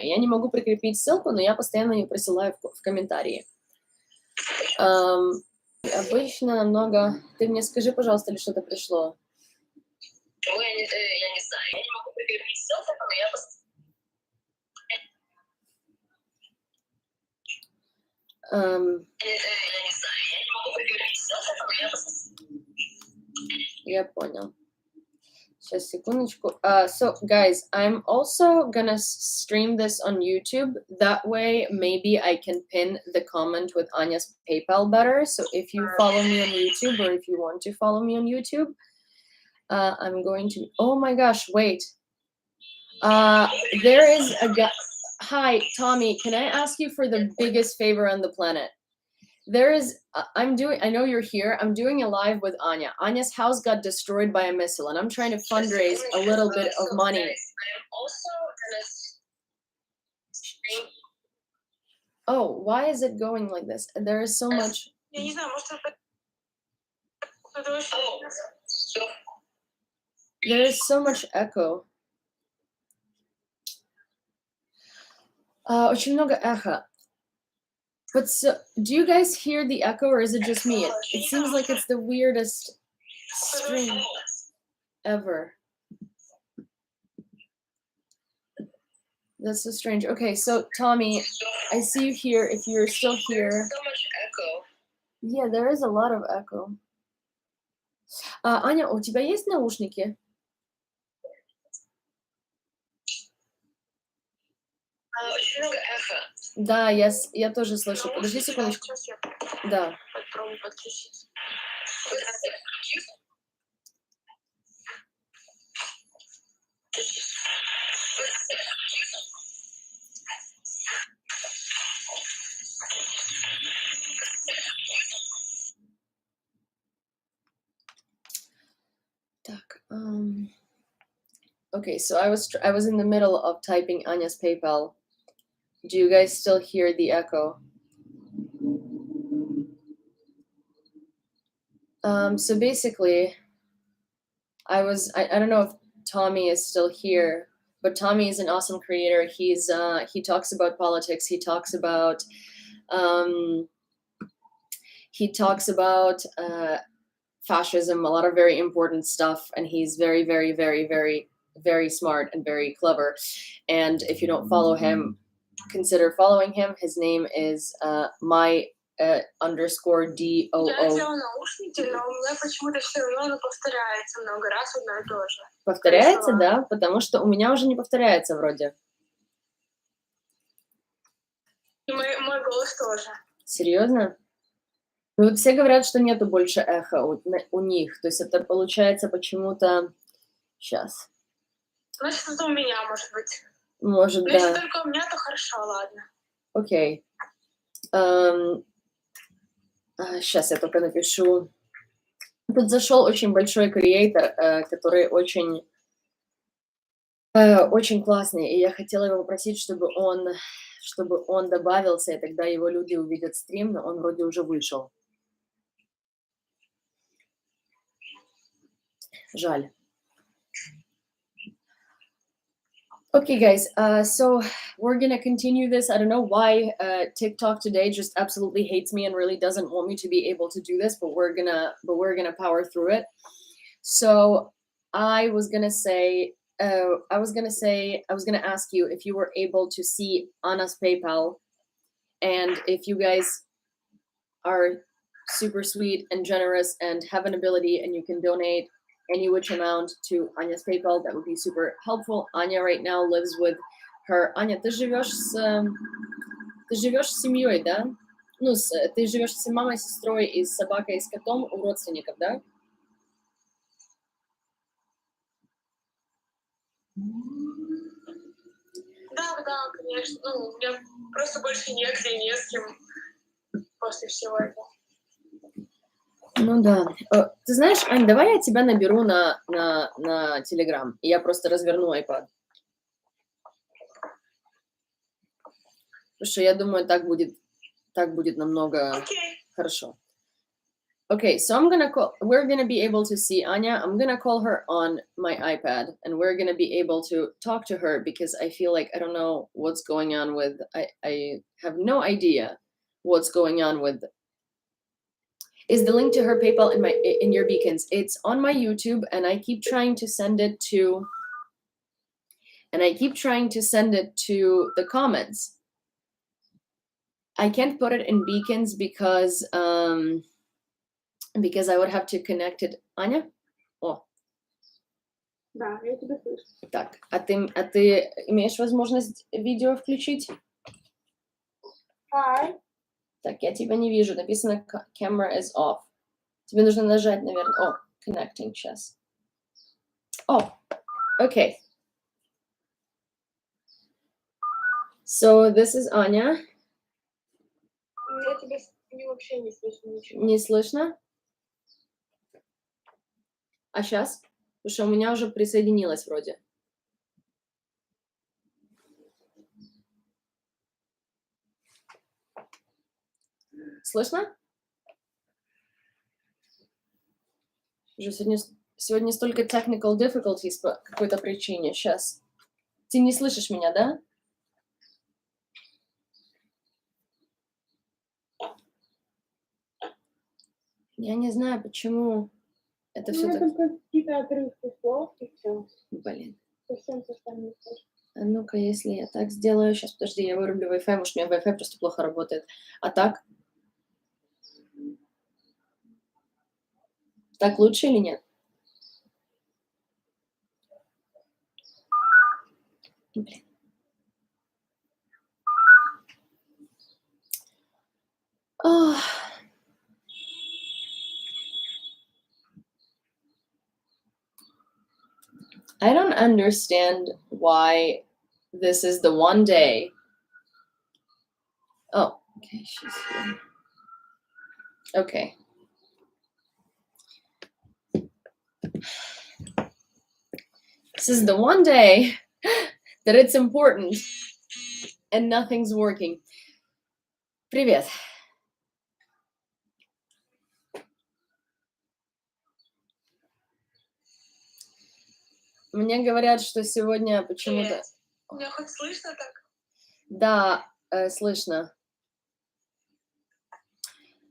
Я не могу прикрепить ссылку, но я постоянно ее присылаю в комментарии. Обычно намного... Ты мне скажи, пожалуйста, ли что-то пришло? Ой, я не знаю. Я не могу прикрепить ссылку, но я постоянно... Я не знаю. Я не могу прикрепить ссылку, но я постоянно... Я понял. Сейчас, секундочку. So, guys, I'm also gonna stream this on YouTube. That way, maybe I can pin the comment with Anya's PayPal better. So if you follow me on YouTube or if you want to follow me on YouTube, I'm going to... Oh my gosh, wait. There is a guy... Hi, Tommy, can I ask you for the biggest favor on the planet? There is, I know you're here, I'm doing a live with Anya. Anya's house got destroyed by a missile, and I'm trying to fundraise a little bit of money. I'm also gonna stream... Oh, why is it going like this? There is so much... There is so much echo. Очень много эхо. But so, do you guys hear the echo, or is it just me? It seems like it's the weirdest stream ever. That's so strange. Okay, so Tommy, I see you here. If you're still here. There's so much echo. Yeah, there is a lot of echo. Аня, у тебя есть наушники? Очень много эхо. Да, я тоже слышу. Подожди секундочку. Да. Попробуй подключить. Так. Okay, so I was in the middle of typing Anya's PayPal. Do you guys still hear the echo? So basically, I don't know if Tommy is still here, but Tommy is an awesome creator. He talks about politics. He talks about fascism, a lot of very important stuff, and he's very, very, very, very, very smart and very clever. And if you don't follow him, consider following him. His name is my_DOO. Я взяла наушники, но у меня почему-то все равно повторяется много раз одно и то же. Повторяется, да? Потому что у меня уже не повторяется вроде. И мой голос тоже. Серьезно? Ну, вот все говорят, что нету больше эха у них. То есть это получается почему-то... Сейчас. Значит, это у меня, может быть. Может, но да. если только у меня, то хорошо, ладно. Окей. Сейчас я только напишу. Тут зашел очень большой креатор, который очень классный, и я хотела его попросить, чтобы он добавился, и тогда его люди увидят стрим, но он вроде уже вышел. Жаль. Okay, guys, so we're gonna continue this. I don't know why TikTok today just absolutely hates me and really doesn't want me to be able to do this, but we're gonna power through it. So I was gonna ask you if you were able to see Anna's PayPal, and if you guys are super sweet and generous and have an ability and you can donate any which amount to Anya's PayPal, that would be super helpful. Anya right now lives with her... Anya, ты живешь с семьей, да? Ну, ты живешь с мамой, сестрой и с собакой, и с котом у родственников, да? Да, конечно. Ну, у меня просто больше негде, не с кем после всего этого. Ну да. Ты знаешь, Ань, давай я тебя наберу на Telegram, и я просто разверну iPad. Потому что я думаю, так будет намного хорошо. Okay, so we're gonna be able to see Anya. I'm gonna call her on my iPad and we're gonna be able to talk to her because I feel like I don't know what's going on with, I have no idea what's going on with. Is the link to her PayPal in your beacons? It's on my YouTube and I keep trying to send it to the comments. I can't put it in beacons because I would have to connect it. Anya? О, Да, я тебя слышу. так. А ты имеешь возможность видео включить? Hi. Так, я тебя не вижу. Написано camera is off. Тебе нужно нажать, наверное. О, connecting сейчас. О, okay. So this is Anya. Я тебя вообще не слышу ничего. Не слышно? А сейчас? Потому что у меня уже присоединилась вроде. Слышно? Уже сегодня столько technical difficulties по какой-то причине. Сейчас. Ты не слышишь меня, да? Я не знаю, почему это все так... какие-то отрывки слов и все. Блин. Совсем не слышу. А ну-ка, если я так сделаю... Сейчас, подожди, я вырублю Wi-Fi, может, у меня Wi-Fi просто плохо работает. А так? Так лучше или нет? Блин. Oh. I don't understand why this is the one day. Oh, okay, she's here. Okay. This is the one day that it's important and nothing's working. Привет. Мне говорят, что сегодня почему-то... Меня хоть слышно так? Да, слышно.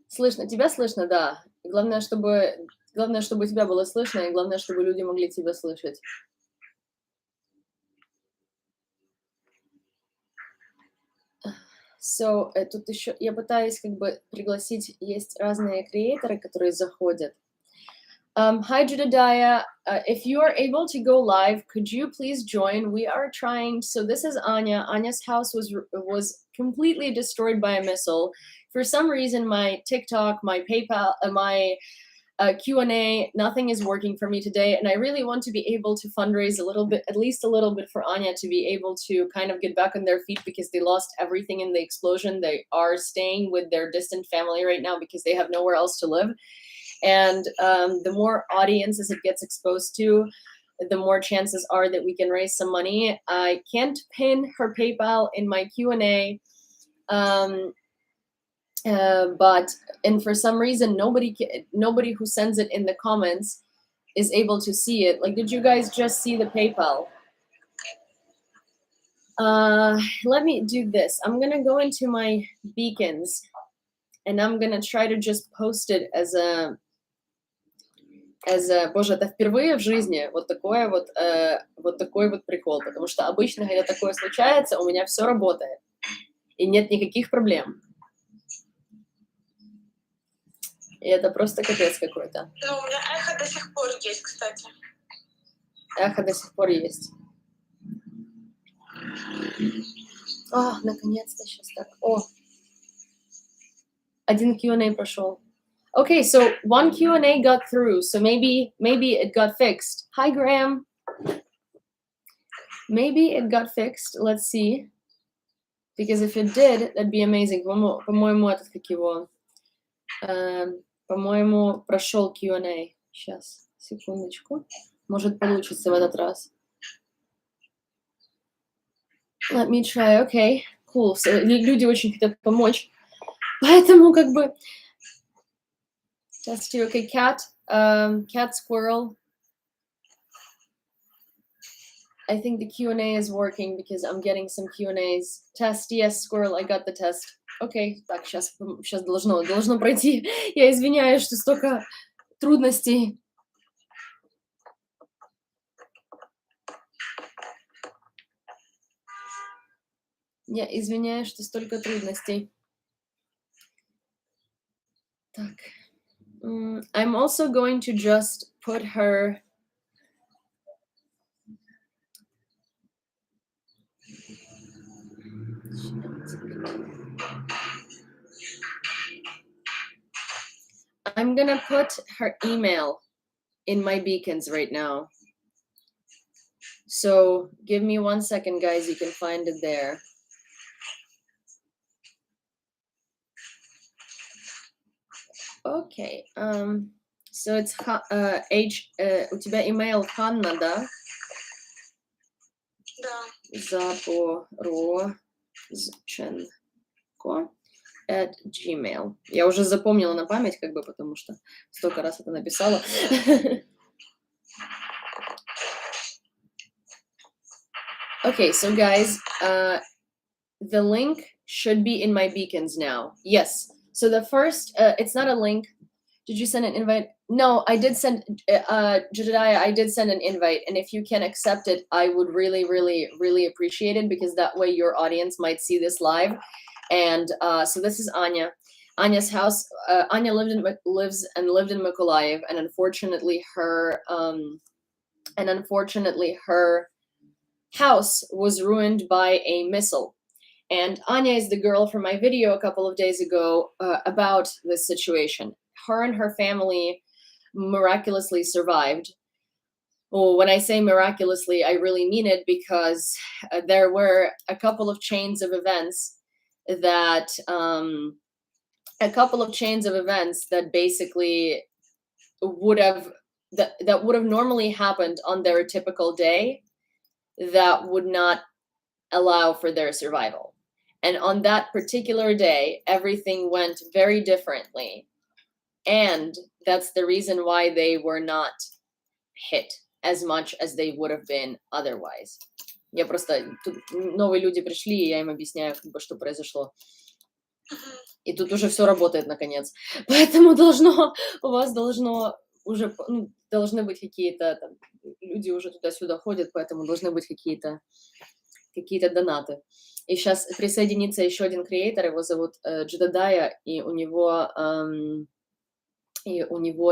Слышно. Тебя слышно, да. Главное, чтобы тебя было слышно, и главное, чтобы люди могли тебя слышать. So, тут еще я пытаюсь как бы пригласить, есть разные креаторы, которые заходят. Hi, Jedediah. If you are able to go live, could you please join? We are trying. So this is Anya. Anya's house was completely destroyed by a missile. For some reason, my TikTok, my PayPal, my Q&A, nothing is working for me today. And I really want to be able to fundraise a little bit, at least a little bit for Anya to be able to kind of get back on their feet because they lost everything in the explosion. They are staying with their distant family right now because they have nowhere else to live. And the more audiences it gets exposed to, the more chances are that we can raise some money. I can't pin her PayPal in my Q&A, but for some reason, nobody who sends it in the comments is able to see it. Like, did you guys just see the PayPal? Let me do this. I'm gonna go into my beacons, and I'm gonna try to just post it as a боже, это впервые в жизни вот такой вот прикол, потому что обычно, когда такое случается, у меня все работает, и нет никаких проблем. И это просто капец какой-то. Ну, у меня эхо до сих пор есть, кстати. Эхо до сих пор есть. О, наконец-то сейчас так. О, один Q&A прошел. Okay, so one Q&A got through, so maybe it got fixed. Hi, Graham. Maybe it got fixed. Let's see. Because if it did, that'd be amazing. По-моему, этот как его... По-моему, прошел Q&A. Сейчас, секундочку. Может, получится в этот раз. Let me try. Okay, cool. So, люди очень хотят помочь. Поэтому как бы... Test 2. Okay, cat squirrel. I think the Q&A is working because I'm getting some Q&As. Test, yes, squirrel, I got the test. Окей, так, сейчас должно пройти. Я извиняюсь, что столько трудностей. Я извиняюсь, что столько трудностей. Так. I'm also going to just put her... I'm gonna put her email in my beacons right now. So give me 1 second, guys. You can find it there. Okay. So it's у тебя email Ханна, да? Да. Zaporozhenko@gmail. Я уже запомнила на память, как бы, потому что столько раз это написала. Okay, so guys, the link should be in my beacons now. Yes. So the first, it's not a link. Did you send an invite? No, I did send, Jedediah, I did send an invite. And if you can accept it, I would really, really, really appreciate it, because that way your audience might see this live. And so this is Anya. Anya's house. Anya lived in Mykolayiv, and unfortunately her house was ruined by a missile. And Anya is the girl from my video a couple of days ago about this situation. Her and her family miraculously survived. Well, when I say miraculously, I really mean it, because there were a couple of chains of events that basically would have normally happened on their typical day, that would not allow for their survival. And on that particular day, everything went very differently. And that's the reason why they were not hit as much as they would have been otherwise. Я просто... Тут новые люди пришли, и я им объясняю, как бы, что произошло. И тут уже все работает, наконец. Поэтому у вас должны быть какие-то... Там, люди уже туда-сюда ходят, поэтому должны быть какие-то донаты. И сейчас присоединится еще один креатор, его зовут Jedediah, и у него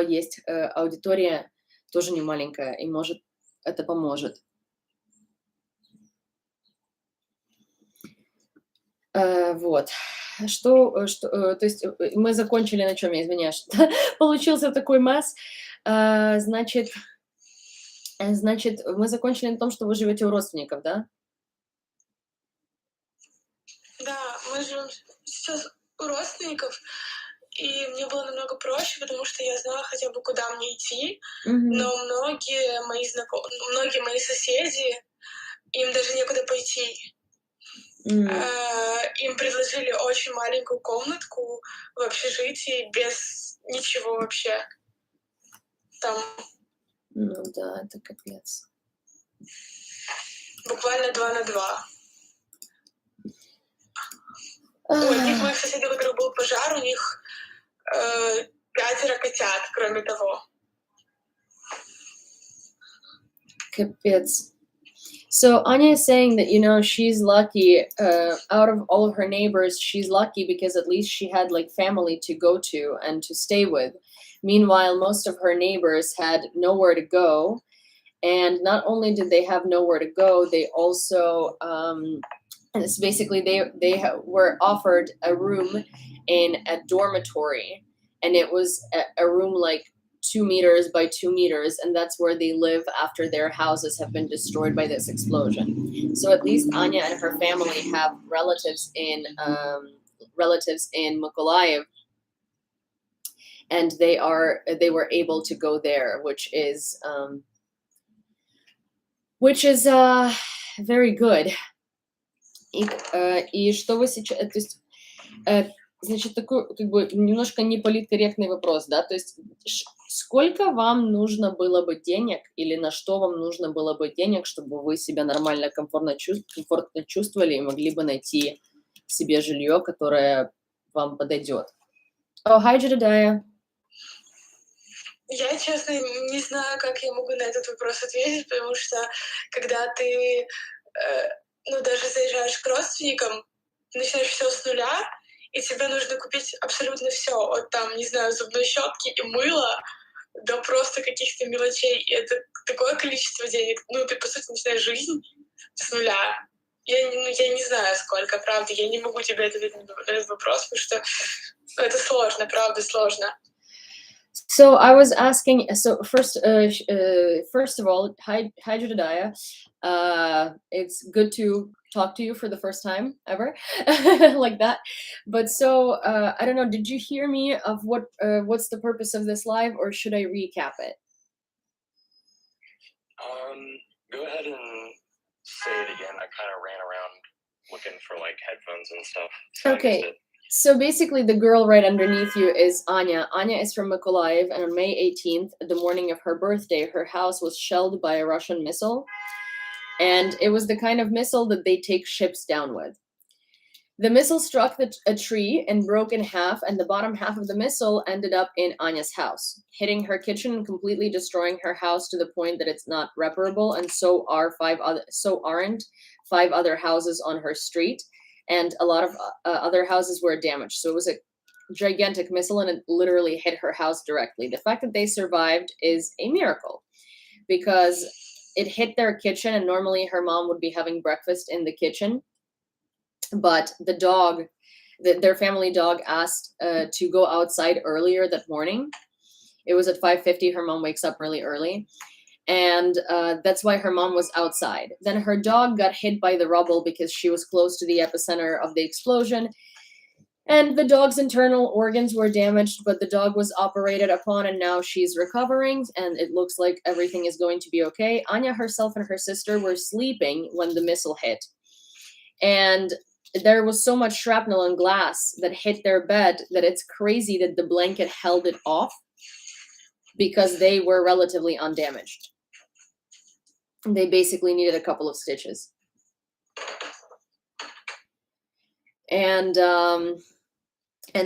есть аудитория тоже не маленькая, и может это поможет. Вот. То есть мы закончили на чем, я извиняюсь. Получился такой месс. Значит, мы закончили на том, что вы живете у родственников, да? Да, мы живем сейчас у родственников, и мне было намного проще, потому что я знала хотя бы, куда мне идти. Но многие мои соседи, им даже некуда пойти. Им предложили очень маленькую комнатку в общежитии без ничего вообще. Там... Ну да, это капец. Буквально 2 на 2. У одних моих соседей, у которых был пожар, у них 5 котят, кроме того. Капец. So Anya is saying that, she's lucky, out of all of her neighbors, she's lucky because at least she had like family to go to and to stay with. Meanwhile, most of her neighbors had nowhere to go. And not only did they have nowhere to go, they also, and it's basically they were offered a room in a dormitory, and it was a room like 2 meters by 2 meters, and that's where they live after their houses have been destroyed by this explosion. So at least Anya and her family have relatives in Mykolayiv, and they were able to go there, which is very good. И что вы сейчас, то есть Значит, такой, как бы, немножко неполиткорректный вопрос, да, то есть сколько вам нужно было бы денег или на что вам нужно было бы денег, чтобы вы себя нормально, комфортно чувствовали и могли бы найти себе жилье, которое вам подойдет? Oh, hi, Jedediah. Я, честно, не знаю, как я могу на этот вопрос ответить, потому что когда ты, ну, даже заезжаешь к родственникам, начинаешь все с нуля, и тебе нужно купить абсолютно все, от там, не знаю, зубной щетки и мыла до просто каких-то мелочей. И это такое количество денег. Ну, ты, по сути, начинаешь жизнь с нуля. Я не знаю, сколько, правда. Я не могу тебе ответить на этот вопрос, потому что это сложно, правда, сложно. So I was asking. So first of all, hi, Jedediah. It's good to talk to you for the first time ever, like that. But so I don't know. Did you hear me of what's the purpose of this live, or should I recap it? Go ahead and say it again. I kind of ran around looking for like headphones and stuff. So Okay. So basically, the girl right underneath you is Anya. Anya is from Mykolayiv, and on May 18th, the morning of her birthday, her house was shelled by a Russian missile. And it was the kind of missile that they take ships down with. The missile struck a tree and broke in half, and the bottom half of the missile ended up in Anya's house, hitting her kitchen and completely destroying her house to the point that it's not reparable, and so aren't 5 other houses on her street, and a lot of other houses were damaged. So it was a gigantic missile, and it literally hit her house directly. The fact that they survived is a miracle, because it hit their kitchen, and normally her mom would be having breakfast in the kitchen. But the dog, their family dog, asked to go outside earlier that morning. It was at 5:50. Her mom wakes up really early. And that's why her mom was outside. Then her dog got hit by the rubble because she was close to the epicenter of the explosion. And the dog's internal organs were damaged, but the dog was operated upon and now she's recovering and it looks like everything is going to be okay. Anya herself and her sister were sleeping when the missile hit. And there was so much shrapnel and glass that hit their bed that it's crazy that the blanket held it off because they were relatively undamaged. They basically needed a couple of stitches. And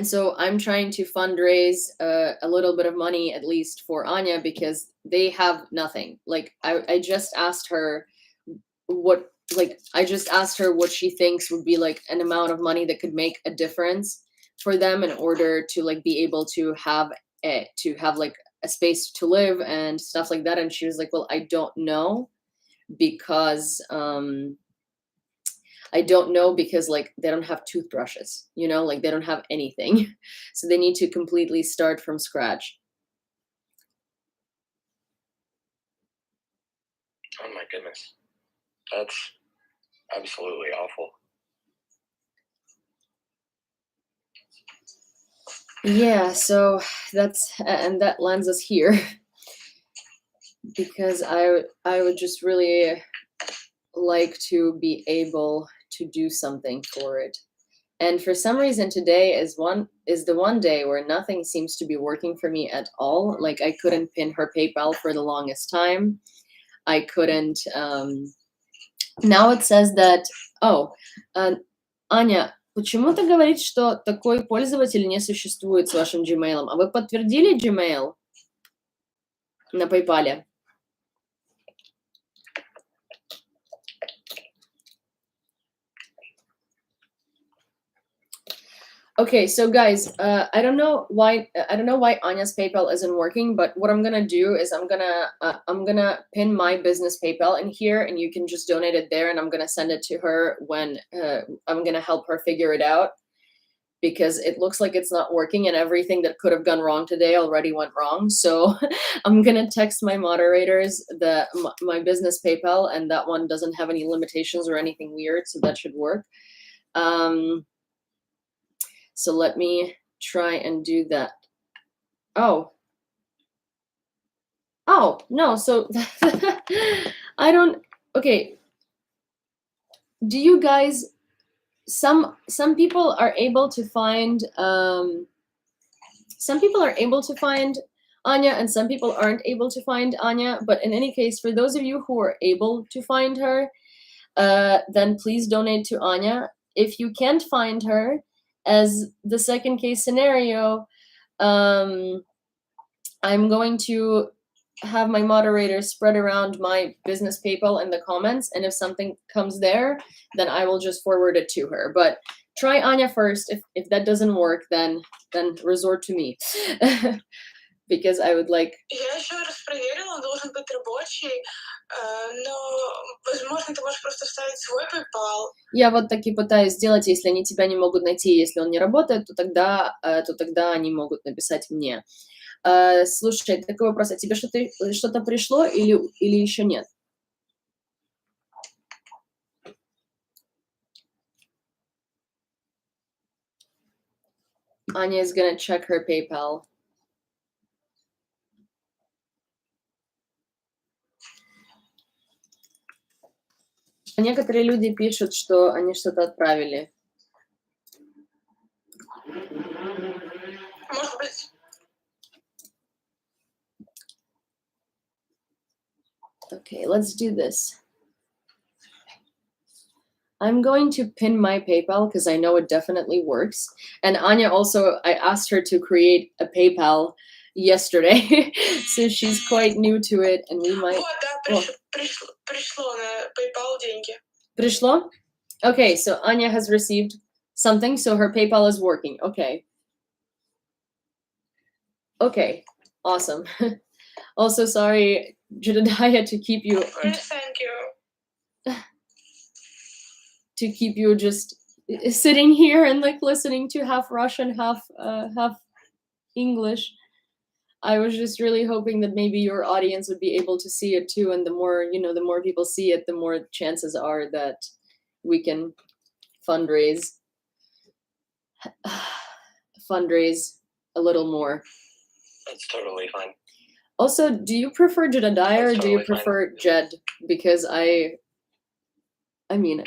so I'm trying to fundraise a little bit of money, at least for Anya, because they have nothing. Like I just asked her what she thinks would be like an amount of money that could make a difference for them in order to like be able to have like a space to live and stuff like that. And she was like, well, I don't know because like they don't have toothbrushes, like they don't have anything. So they need to completely start from scratch. Oh my goodness. That's absolutely awful. Yeah, so and that lands us here because I would just really like to be able to do something for it. And for some reason today is the one day where nothing seems to be working for me at all. Like I couldn't pin her PayPal for the longest time. I couldn't now it says that Anya, почему-то говорит, что такой пользователь не существует с вашим Gmail. А вы подтвердили Gmail на PayPal? Okay, so guys, I don't know why Anya's PayPal isn't working, but what I'm gonna do is I'm gonna pin my business PayPal in here, and you can just donate it there, and I'm gonna send it to her when I'm gonna help her figure it out, because it looks like it's not working, and everything that could have gone wrong today already went wrong. So I'm gonna text my moderators my business PayPal, and that one doesn't have any limitations or anything weird, so that should work. So let me try and do that. Oh, no, so I don't, okay. Do you guys, some people are able to find Anya, and some people aren't able to find Anya. But in any case, for those of you who are able to find her, then please donate to Anya. If you can't find her, as the second case scenario, I'm going to have my moderators spread around my business PayPal in the comments, and if something comes there, then I will just forward it to her. But try Anya first. If that doesn't work, then resort to me. Because I would like... Я еще раз проверила, он должен быть рабочий, но, возможно, ты можешь просто вставить свой PayPal. Я вот так и пытаюсь сделать, если они тебя не могут найти, если он не работает, то тогда они могут написать мне. Слушай, такой вопрос, а тебе что-то пришло или еще нет? Anya is gonna check her PayPal. Некоторые люди пишут, что они что-то отправили. Может быть. Okay, let's do this. I'm going to pin my PayPal because I know it definitely works. And Anya also, I asked her to create a PayPal yesterday, so she's quite new to it, and we might... Вот, да, пришло на PayPal деньги. Пришло? Okay, so Anya has received something, so her PayPal is working. Okay. Okay, awesome. Also, sorry, Jedediah, to keep you... Thank you. To keep you just sitting here and like listening to half Russian, half English. I was just really hoping that maybe your audience would be able to see it too, and the more people see it, the more chances are that we can fundraise a little more. That's totally fine. Also, do you prefer Jedediah or do you prefer fine. Jed? Because I mean...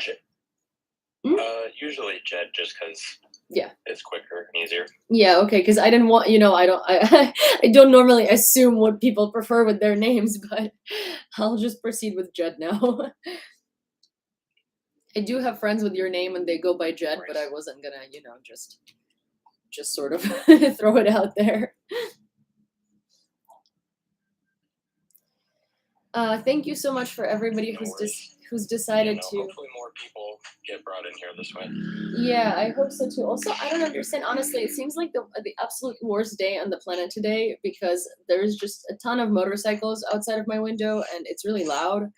Usually Jed, just because it's quicker and easier. Yeah, okay, because I didn't want, I don't normally assume what people prefer with their names, but I'll just proceed with Jed now. I do have friends with your name and they go by Jed, but I wasn't gonna, just sort of throw it out there. Thank you so much for everybody who's decided to... Hopefully more people get brought in here this way. Yeah, I hope so too. Also, I don't understand, honestly, it seems like the absolute worst day on the planet today because there's just a ton of motorcycles outside of my window and it's really loud.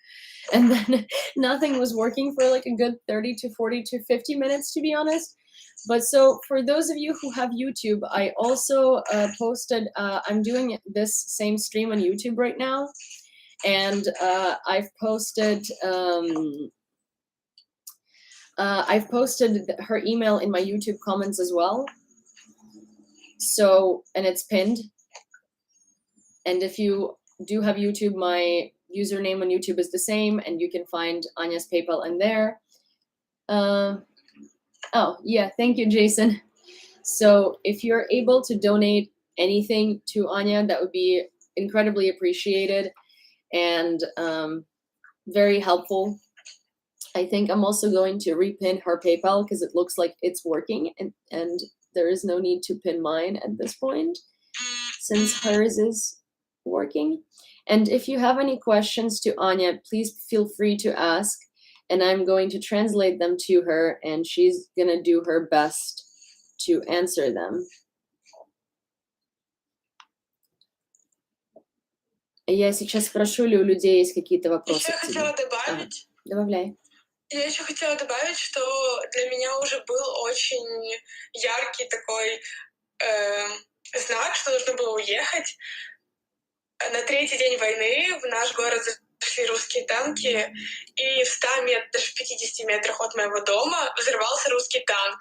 And then nothing was working for like a good 30 to 40 to 50 minutes, to be honest. But so for those of you who have YouTube, I also posted, I'm doing this same stream on YouTube right now. And I've posted her email in my YouTube comments as well. So, and it's pinned. And if you do have YouTube, my username on YouTube is the same, and you can find Anya's PayPal in there. Oh, yeah, thank you, Jason. So if you're able to donate anything to Anya, that would be incredibly appreciated and very helpful. I think I'm also going to repin her PayPal because it looks like it's working, and there is no need to pin mine at this point since hers is working. And if you have any questions to Anya, please feel free to ask, and I'm going to translate them to her, and she's gonna do her best to answer them. Я сейчас спрошу, ли у людей есть какие-то вопросы. Я хотела добавить. Добавляй. Я еще хотела добавить, что для меня уже был очень яркий такой знак, что нужно было уехать. На третий день войны в наш город зашли русские танки, и в 100 метрах, даже в 50 метрах от моего дома взорвался русский танк.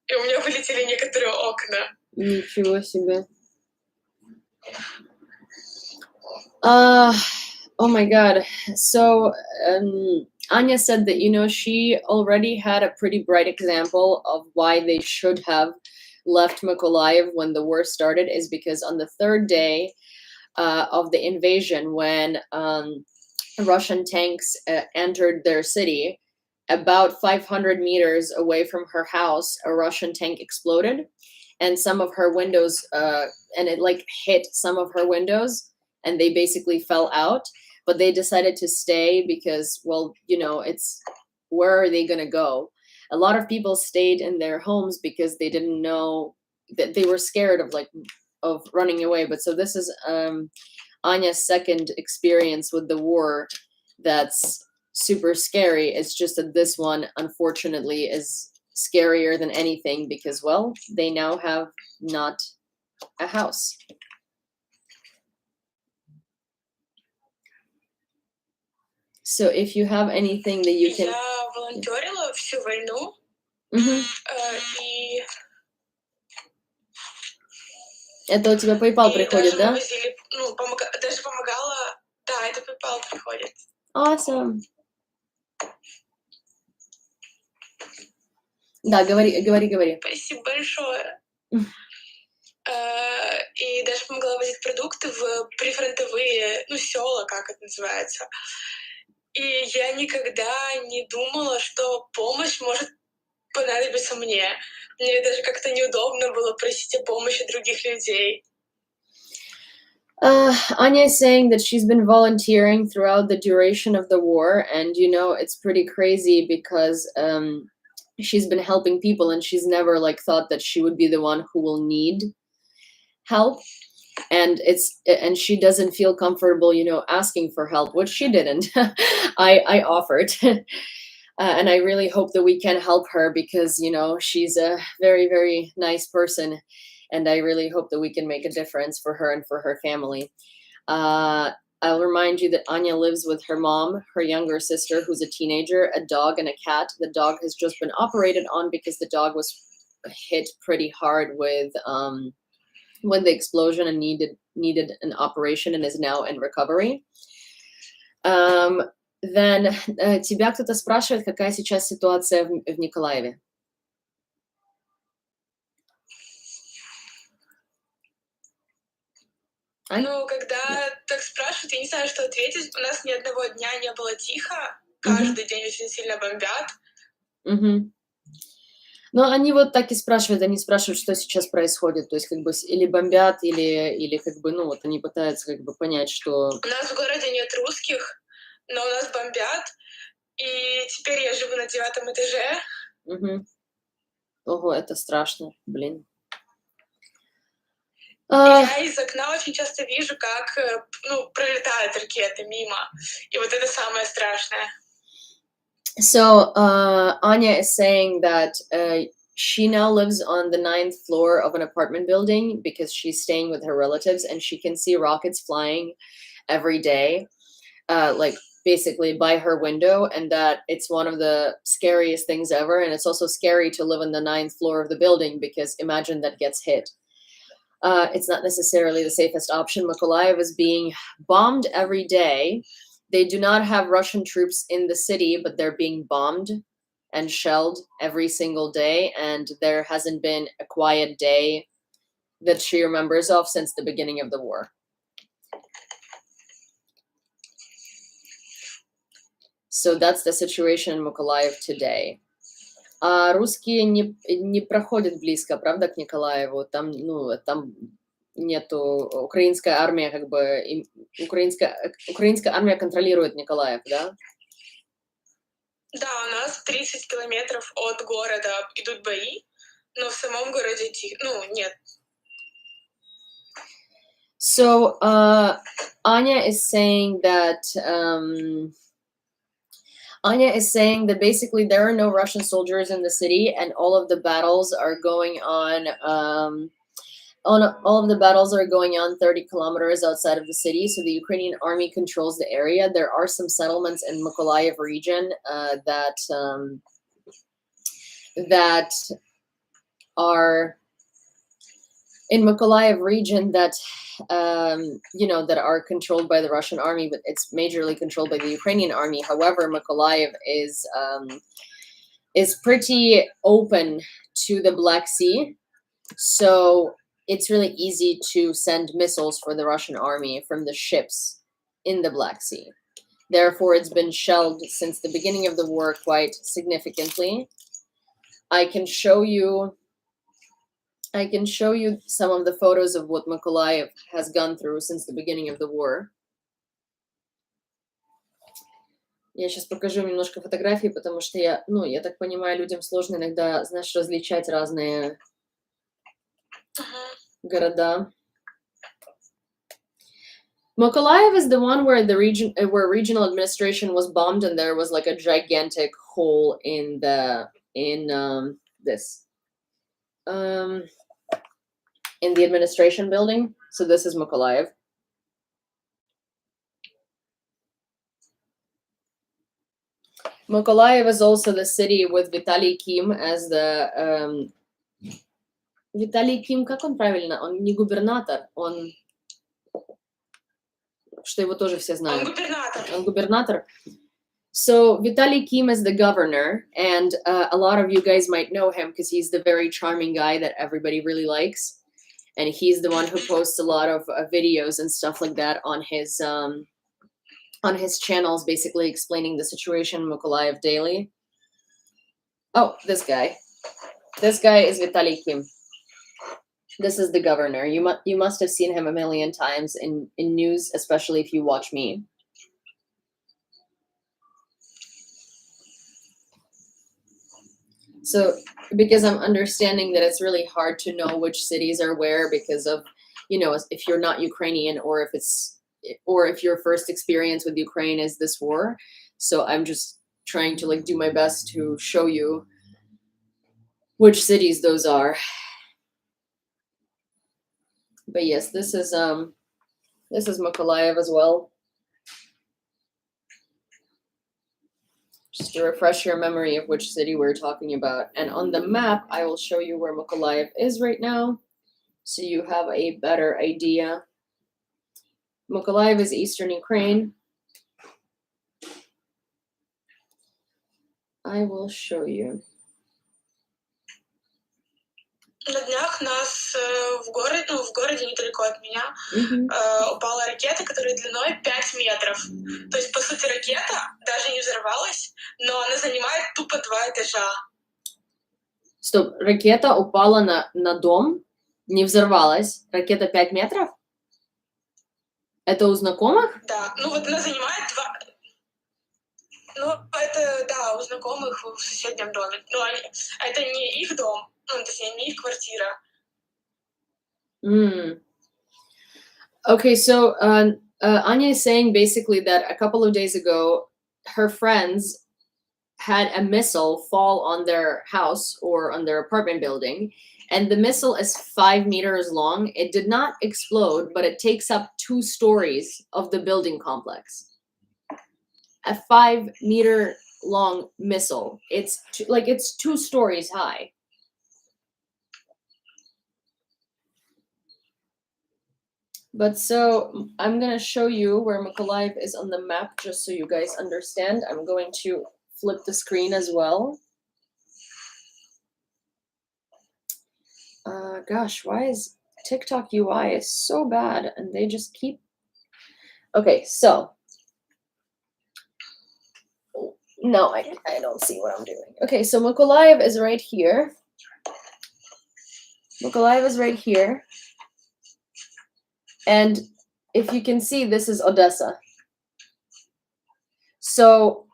И у меня вылетели некоторые окна. Ничего себе. Oh my God. So Anya said that, she already had a pretty bright example of why they should have left Mykolayiv when the war started, is because on the third day of the invasion, when Russian tanks entered their city, about 500 meters away from her house, a Russian tank exploded, and some of her windows, and it like hit some of her windows, and they basically fell out. But they decided to stay because, well, it's, where are they going to go? A lot of people stayed in their homes because they didn't know, that they were scared of running away. But so this is Anya's second experience with the war that's super scary. It's just that this one, unfortunately, is scarier than anything because, well, they now have not a house. So if you have anything that you can... Я волонтерила всю войну, Мгм. и Это у тебя PayPal приходит, даже да? мы возили, даже помогала, да, это PayPal приходит. Awesome. Да, говори. Спасибо большое. И даже помогла возить продукты в прифронтовые, села, как это называется. И я никогда не думала, что помощь может понадобиться мне. Мне даже как-то неудобно было просить о помощи других людей. Anya is saying that she's been volunteering throughout the duration of the war, and it's pretty crazy because she's been helping people, and she's never thought that she would be the one who will need help, and she doesn't feel comfortable asking for help, which she didn't. I offered. And I really hope that we can help her because she's a very, very nice person, and I really hope that we can make a difference for her and for her family. I'll remind you that Anya lives with her mom, her younger sister, who's a teenager, a dog, and a cat. The dog has just been operated on because the dog was hit pretty hard with the explosion and needed an operation and is now in recovery. Then тебя кто-то спрашивает, какая сейчас ситуация в Николаеве? Когда так спрашивают, я не знаю, что ответить. У нас ни одного дня не было тихо. Каждый день очень сильно бомбят. Но они вот так и спрашивают, они спрашивают, что сейчас происходит, то есть или бомбят, или они пытаются понять, что... У нас в городе нет русских, но у нас бомбят, и теперь я живу на 9 этаже. Ого, это страшно, блин. Я из окна очень часто вижу, как пролетают ракеты мимо, и вот это самое страшное. So Anya is saying that she now lives on the 9th floor of an apartment building because she's staying with her relatives, and she can see rockets flying every day, basically by her window, and that it's one of the scariest things ever. And it's also scary to live on the 9th floor of the building because imagine that gets hit. It's not necessarily the safest option. Mykolayiv is being bombed every day. They do not have Russian troops in the city, but they're being bombed and shelled every single day. And there hasn't been a quiet day that she remembers of since the beginning of the war. So that's the situation in Mykolayiv today. Русские не проходят близко, правда, к Николаеву? Там нету, украинская армия украинская армия контролирует Николаев, да? Да, у нас 30 километров от города идут бои, но в самом городе нет. So Anya is saying that basically there are no Russian soldiers in the city, and all of the battles are going on. All of the battles are going on 30 kilometers outside of the city, so the Ukrainian army controls the area. There are some settlements in Mykolayiv region that are in Mykolayiv region that that are controlled by the Russian army, but it's majorly controlled by the Ukrainian army. However, Mykolayiv is pretty open to the Black Sea, so it's really easy to send missiles for the Russian army from the ships in the Black Sea. Therefore, it's been shelled since the beginning of the war quite significantly. I can show you some of the photos of what Mykolayiv has gone through since the beginning of the war. Я сейчас покажу немножко фотографий, потому что я так понимаю, людям сложно иногда, знаешь, различать разные города. Mykolayiv is the one where where regional administration was bombed, and there was like a gigantic hole in the in the administration building. So this is Mykolayiv. Mykolayiv is also the city with Vitaly Kim as the Vitaly Kim, как он правильно? Он не губернатор, он что его тоже все знают. Он губернатор. So Vitaly Kim is the governor, and a lot of you guys might know him because he's the very charming guy that everybody really likes, and he's the one who posts a lot of videos and stuff like that on his channels, basically explaining the situation in Mykolayiv daily. Oh, this guy is Vitaly Kim. This is the governor. You must have seen him a million times in news, especially if you watch me. So, because I'm understanding that it's really hard to know which cities are where because of, if you're not Ukrainian or if your first experience with Ukraine is this war. So I'm just trying to do my best to show you which cities those are. But yes, this is Mykolayiv as well. Just to refresh your memory of which city we're talking about. And on the map, I will show you where Mykolayiv is right now, so you have a better idea. Mykolayiv is eastern Ukraine. I will show you. На днях нас в городе недалеко от меня упала ракета, которая длиной 5 метров. То есть, по сути, ракета даже не взорвалась, но она занимает тупо 2 этажа. Стоп, ракета упала на дом, не взорвалась. Ракета 5 метров? Это у знакомых? Да, она занимает 2... это, да, у знакомых в соседнем доме. Но это не их дом. Точнее, не их квартира. Okay, so Anya is saying basically that a couple of days ago, her friends had a missile fall on their house or on their apartment building, and the missile is 5 meters long. It did not explode, but it takes up 2 stories of the building complex. A 5-meter long missile. It's 2 stories high. But so I'm going to show you where Mykolayiv is on the map, just so you guys understand. I'm going to flip the screen as well. Gosh, why is TikTok UI is so bad and they just keep... Okay, so... No, I don't see what I'm doing. Okay, so Mykolayiv is right here. Mykolayiv is right here. And if you can see, this is Odessa. So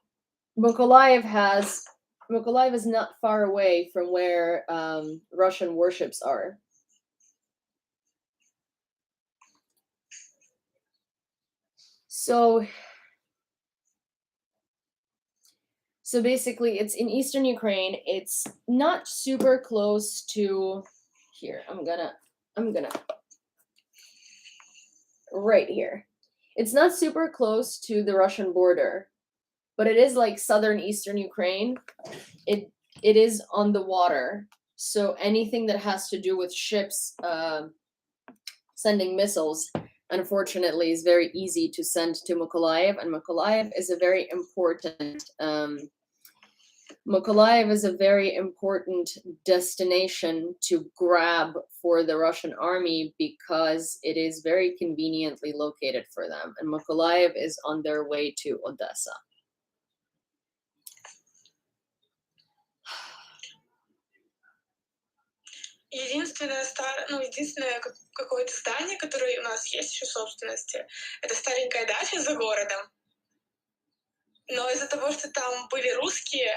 Mykolayiv is not far away from where Russian warships are. So basically it's in eastern Ukraine. It's not super close to here. I'm gonna right here. It's not super close to the Russian border, but it is like southern eastern Ukraine. It is on the water. So anything that has to do with ships sending missiles, unfortunately, is very easy to send to Mykolayiv, and Mykolayiv is a very important destination to grab for the Russian army because it is very conveniently located for them, and Mykolayiv is on their way to Odessa. Единственное какое-то здание, которое у нас есть еще в собственности, это старенькая дача за городом. Но из-за того, что там были русские,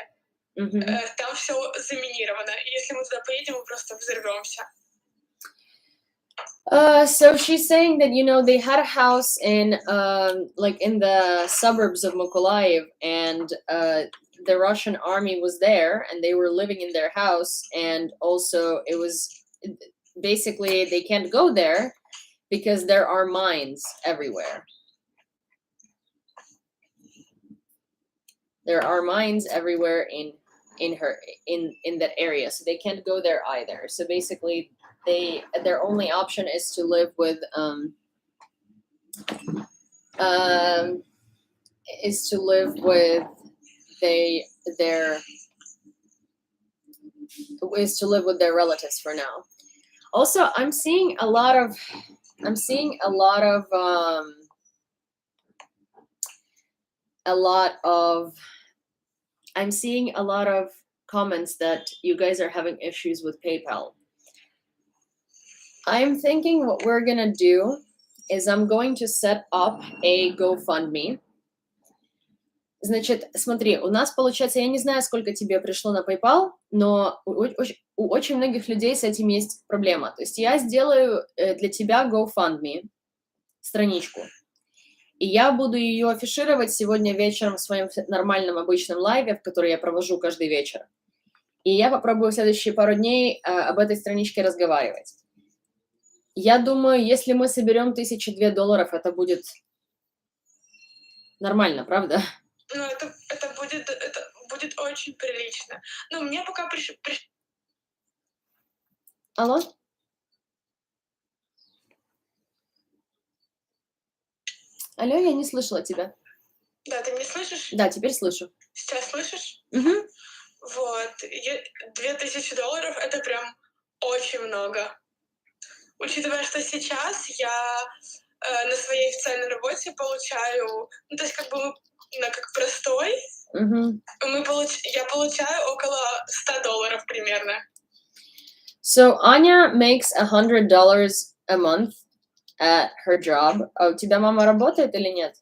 там все заминировано. И если мы туда поедем, мы просто взорвемся. So she's saying that, you know, they had a house in like in the suburbs of Mykolayiv, and the Russian army was there, and they were living in their house, and also it was basically they can't go there because there are mines everywhere. There are mines everywhere in that area, so they can't go there either. So basically their only option is to live with their relatives for now. Also, I'm seeing a lot of comments that you guys are having issues with PayPal. I'm thinking what we're gonna do is I'm going to set up a GoFundMe. Значит, смотри, у нас получается, я не знаю, сколько тебе пришло на PayPal, но у очень многих людей с этим есть проблема. То есть я сделаю для тебя GoFundMe страничку, и я буду ее афишировать сегодня вечером в своем нормальном обычном лайве, в который я провожу каждый вечер. И я попробую в следующие пару дней об этой страничке разговаривать. Я думаю, если мы соберем $1002, это будет нормально, правда? Ну, это будет очень прилично. Но мне пока Алло? Алло, я не слышала тебя. Да, ты меня слышишь? Да, теперь слышу. Сейчас слышишь? Угу. Вот. $2000 это прям очень много. Учитывая, что сейчас я на своей официальной работе получаю, ну, то есть как бы как простой, я получаю около $100 примерно. So Anya makes $100 a month at her job. А у тебя мама работает или нет?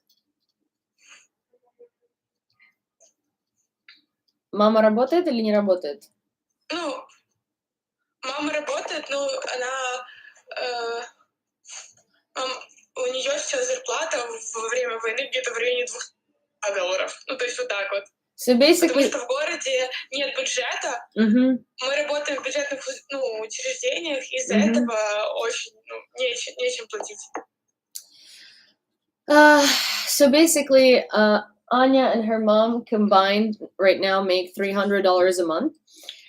Мама работает или не работает? Ну, мама работает, но она... у нее сейчас зарплата во время войны где-то в районе $200. Ну, то есть вот так вот. So basically... Потому что в городе нет бюджета. Мы работаем в бюджетных учреждениях, из-за этого очень нечем платить. So basically, Anya and her mom combined right now make $300 a month.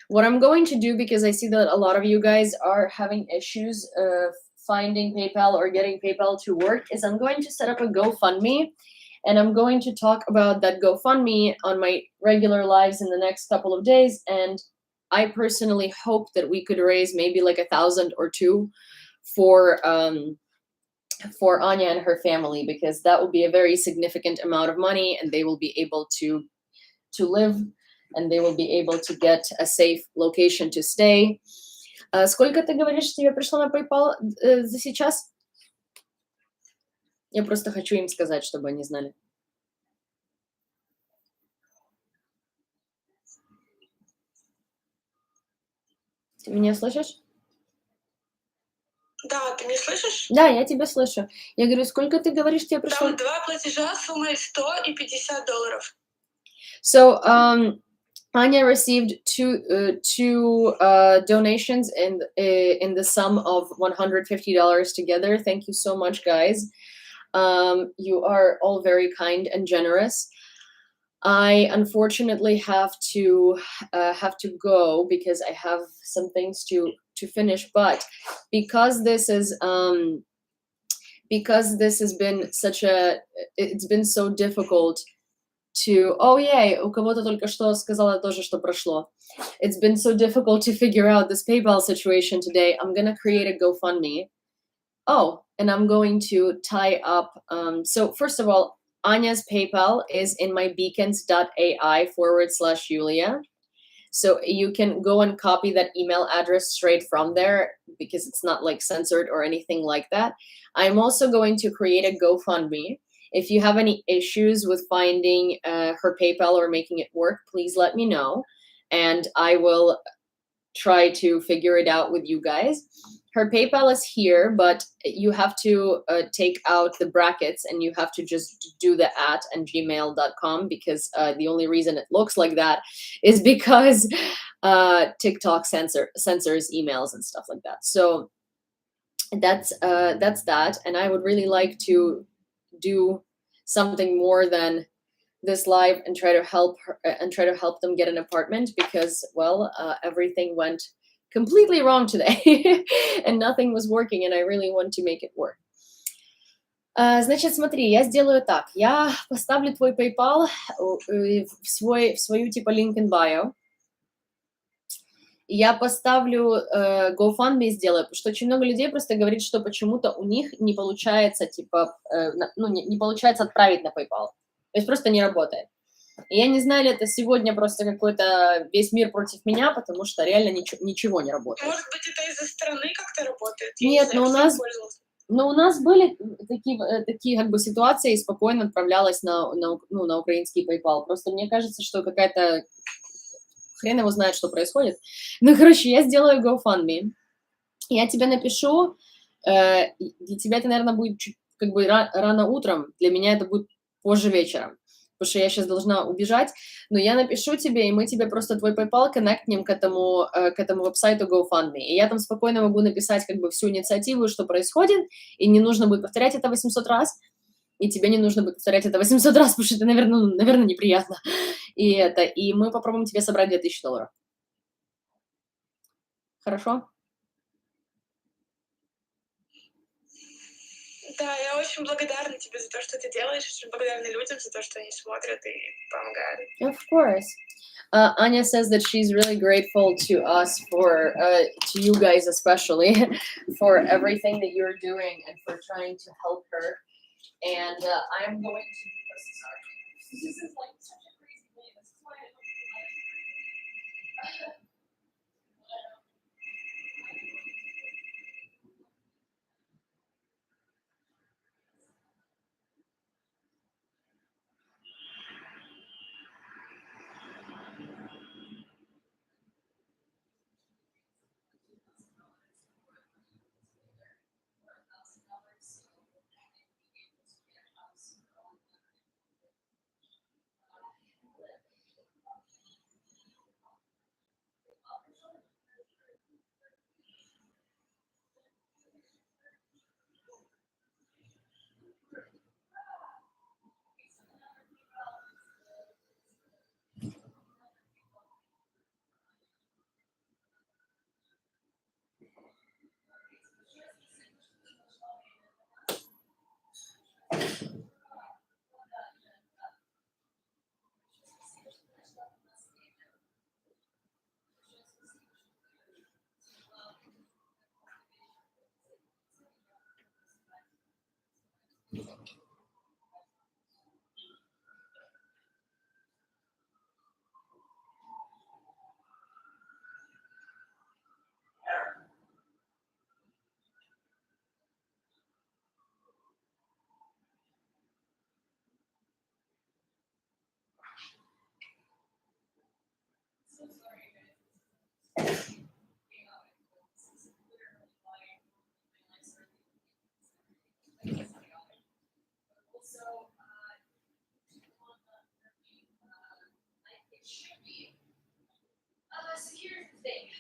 What I'm going to do, because I see that a lot of you guys are having issues finding PayPal or getting PayPal to work, is I'm going to set up a GoFundMe, and I'm going to talk about that GoFundMe on my regular lives in the next couple of days. And I personally hope that we could raise maybe like $1,000 or $2,000 for Anya and her family, because that will be a very significant amount of money, and they will be able to live, and they will be able to get a safe location to stay. Сколько ты говоришь, тебе пришло на PayPal за сейчас? Я просто хочу им сказать, чтобы они знали. Ты меня слышишь? Да, ты меня слышишь? Да, я тебя слышу. Я говорю, сколько ты говоришь, тебе пришло? Там 2 платежа суммой $100 и $50. So, Anya received two donations in the sum of $150 together. Thank you so much, guys. You are all very kind and generous. I unfortunately have to go because I have some things to finish, but because this has been it's been so difficult to... Oh, yay, у кого-то только что сказала тоже, что прошло. It's been so difficult to figure out this PayPal situation today. I'm gonna create a GoFundMe. Oh, and I'm going to tie up... so first of all, Anya's PayPal is in my beacons.ai/Julia. So you can go and copy that email address straight from there because it's not like censored or anything like that. I'm also going to create a GoFundMe. If you have any issues with finding her PayPal or making it work, please let me know, and I will try to figure it out with you guys. Her PayPal is here, but you have to take out the brackets and you have to just do the @gmail.com because the only reason it looks like that is because TikTok censors emails and stuff like that. So that's that, and I would really like to do something more than this live and try to help her and try to help them get an apartment because, well, everything went completely wrong today and nothing was working, and I really want to make it work. Значит, смотри, я сделаю так. Я поставлю твой PayPal в свою типа link in bio. Я поставлю GoFundMe сделаю, потому что очень много людей просто говорит, что почему-то у них не получается, типа, не получается отправить на PayPal. То есть просто не работает. И я не знаю, ли это сегодня просто какой-то весь мир против меня, потому что реально ничего не работает. Может быть, это из-за страны как-то работает? Нет, но у нас были такие как бы ситуации, и спокойно отправлялась на украинский PayPal. Просто мне кажется, что какая-то... Хрен его знает, что происходит. Ну, короче, я сделаю GoFundMe. Я тебе напишу. Для тебя это, наверное, будет чуть как бы рано утром. Для меня это будет позже вечером. Потому что я сейчас должна убежать. Но я напишу тебе, и мы тебе просто твой PayPal коннектнем к этому веб-сайту GoFundMe. И я там спокойно могу написать как бы всю инициативу, что происходит. И не нужно будет повторять это 800 раз. И тебе не нужно будет повторять это 800 раз, потому что это, наверное, неприятно. И мы попробуем тебе собрать $2000. Хорошо? Да, я очень благодарна тебе за то, что ты делаешь, очень благодарна людям за то, что они смотрят и помогают. Of course. Anya says that she's really grateful to us to you guys especially, for everything that you're doing and for trying to help her. And I'm going to... Sorry. This is like such a crazy thing. This is why I don't like...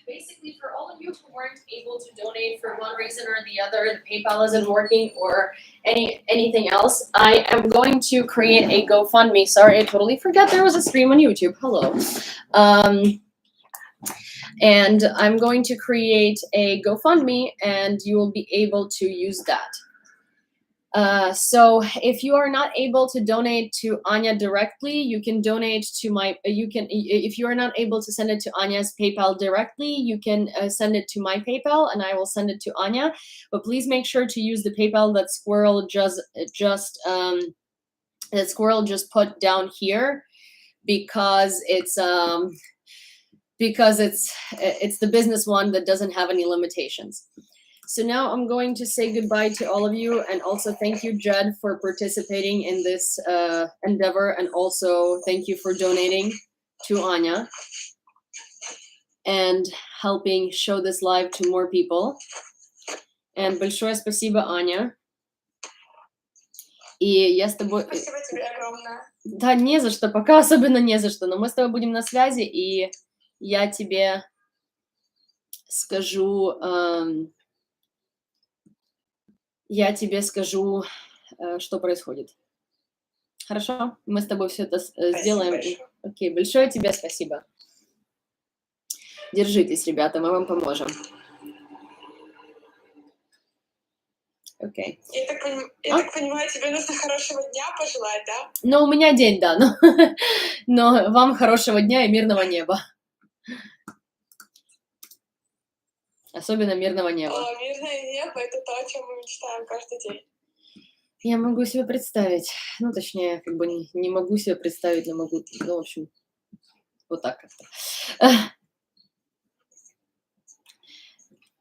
Basically, for all of you who weren't able to donate for one reason or the other, the PayPal isn't working or anything else, I am going to create a GoFundMe. Sorry, I totally forgot there was a stream on YouTube. Hello. And I'm going to create a GoFundMe, and you will be able to use that. So if you are not able to donate to Anya directly, you can donate to if you are not able to send it to Anya's PayPal directly, you can send it to my PayPal and I will send it to Anya. But please make sure to use the PayPal that Squirrel just put down here, because it's the business one that doesn't have any limitations. So now I'm going to say goodbye to all of you, and also thank you, Jed, for participating in this endeavor, and also thank you for donating to Anya and helping show this live to more people. And большое спасибо, Аня. И я с тобой... Спасибо тебе огромное. Да, не за что, пока особенно не за что, но мы с тобой будем на связи, и я тебе скажу... что происходит. Хорошо? Мы с тобой все это сделаем. Большое. Окей, большое тебе спасибо. Держитесь, ребята, мы вам поможем. Окей. Я так понимаю, тебе нужно хорошего дня пожелать, да? Ну, у меня день, да, но вам хорошего дня и мирного неба. Особенно мирного неба. О, мирное небо — это то, о чем мы мечтаем каждый день. Я могу себе представить, ну, точнее, как бы не могу себе представить, но могу, ну, в общем, вот так как-то.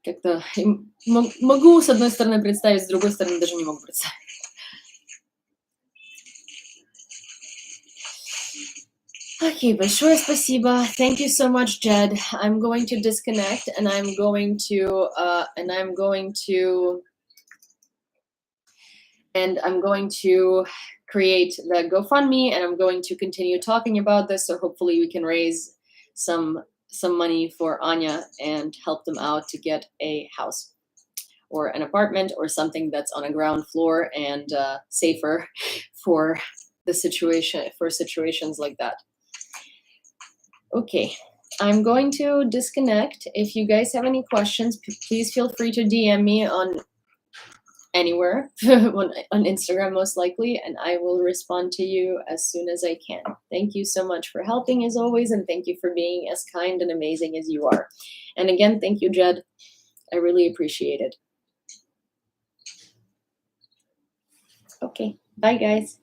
Как-то могу с одной стороны представить, с другой стороны даже не могу представить. Okay, большое спасибо. Thank you so much, Jed. I'm going to disconnect, and I'm going to create the GoFundMe, and I'm going to continue talking about this, so hopefully we can raise some money for Anya and help them out to get a house or an apartment or something that's on a ground floor and safer for situations like that. Okay, I'm going to disconnect. If you guys have any questions, please feel free to DM me on anywhere, on Instagram most likely, and I will respond to you as soon as I can. Thank you so much for helping as always, and thank you for being as kind and amazing as you are. And again, thank you, Jed. I really appreciate it. Okay, bye guys.